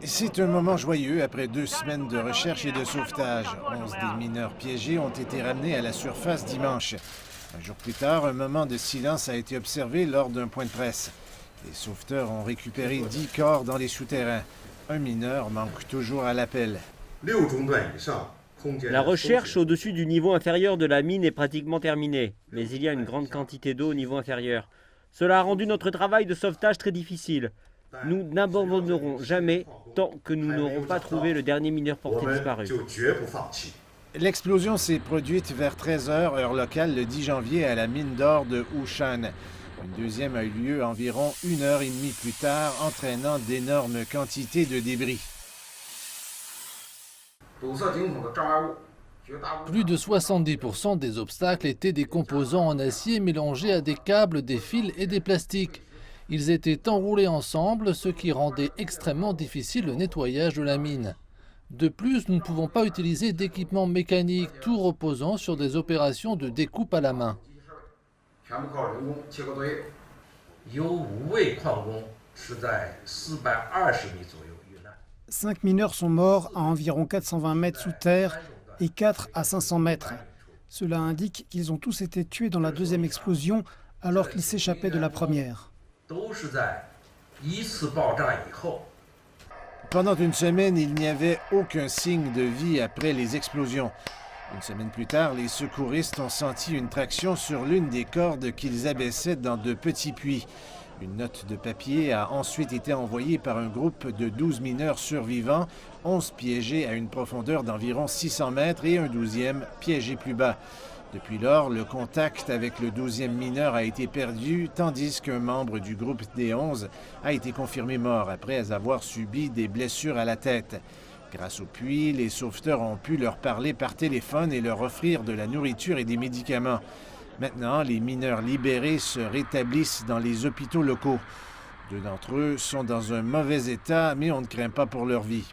C'est un moment joyeux après 2 semaines de recherche et de sauvetage. 11 des mineurs piégés ont été ramenés à la surface dimanche. Un jour plus tard, un moment de silence a été observé lors d'un point de presse. Les sauveteurs ont récupéré 10 corps dans les souterrains. Un mineur manque toujours à l'appel. La recherche au-dessus du niveau inférieur de la mine est pratiquement terminée, mais il y a une grande quantité d'eau au niveau inférieur. Cela a rendu notre travail de sauvetage très difficile. Nous n'abandonnerons jamais tant que nous n'aurons pas trouvé le dernier mineur porté disparu. L'explosion s'est produite vers 13 h, heure locale, le 10 janvier à la mine d'or de Wushan. Une deuxième a eu lieu environ 1h30 plus tard, entraînant d'énormes quantités de débris. Plus de 70% des obstacles étaient des composants en acier mélangés à des câbles, des fils et des plastiques. Ils étaient enroulés ensemble, ce qui rendait extrêmement difficile le nettoyage de la mine. De plus, nous ne pouvons pas utiliser d'équipement mécanique, tout reposant sur des opérations de découpe à la main. 5 mineurs sont morts à environ 420 mètres sous terre et 4 à 500 mètres. Cela indique qu'ils ont tous été tués dans la deuxième explosion alors qu'ils s'échappaient de la première. Pendant une semaine, il n'y avait aucun signe de vie après les explosions. Une semaine plus tard, les secouristes ont senti une traction sur l'une des cordes qu'ils abaissaient dans de petits puits. Une note de papier a ensuite été envoyée par un groupe de 12 mineurs survivants, 11 piégés à une profondeur d'environ 600 mètres et un 12e piégé plus bas. Depuis lors, le contact avec le 12e mineur a été perdu, tandis qu'un membre du groupe des 11 a été confirmé mort après avoir subi des blessures à la tête. Grâce au puits, les sauveteurs ont pu leur parler par téléphone et leur offrir de la nourriture et des médicaments. Maintenant, les mineurs libérés se rétablissent dans les hôpitaux locaux. 2 d'entre eux sont dans un mauvais état, mais on ne craint pas pour leur vie.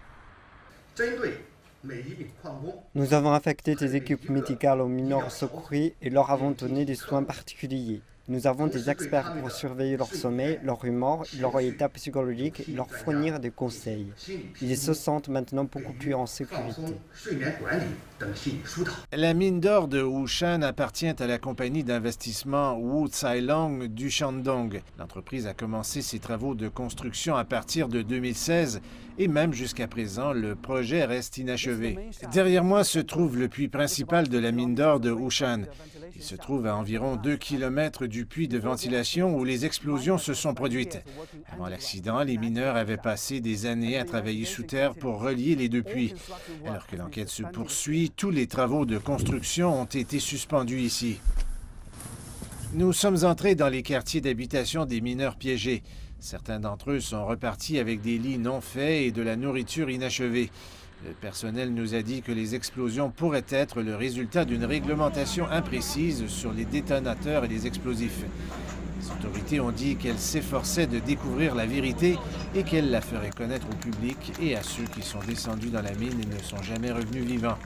Nous avons affecté des équipes médicales aux mineurs secourus et leur avons donné des soins particuliers. Nous avons des experts pour surveiller leur sommeil, leur humeur, leur état psychologique et leur fournir des conseils. Ils se sentent maintenant beaucoup plus en sécurité. La mine d'or de Wushan appartient à la compagnie d'investissement Wu Cailong du Shandong. L'entreprise a commencé ses travaux de construction à partir de 2016 et même jusqu'à présent, le projet reste inachevé. Derrière moi se trouve le puits principal de la mine d'or de Wushan. Il se trouve à environ 2 km du puits de ventilation où les explosions se sont produites. Avant l'accident, les mineurs avaient passé des années à travailler sous terre pour relier les 2 puits. Alors que l'enquête se poursuit, tous les travaux de construction ont été suspendus ici. Nous sommes entrés dans les quartiers d'habitation des mineurs piégés. Certains d'entre eux sont repartis avec des lits non faits et de la nourriture inachevée. Le personnel nous a dit que les explosions pourraient être le résultat d'une réglementation imprécise sur les détonateurs et les explosifs. Les autorités ont dit qu'elles s'efforçaient de découvrir la vérité et qu'elles la feraient connaître au public et à ceux qui sont descendus dans la mine et ne sont jamais revenus vivants.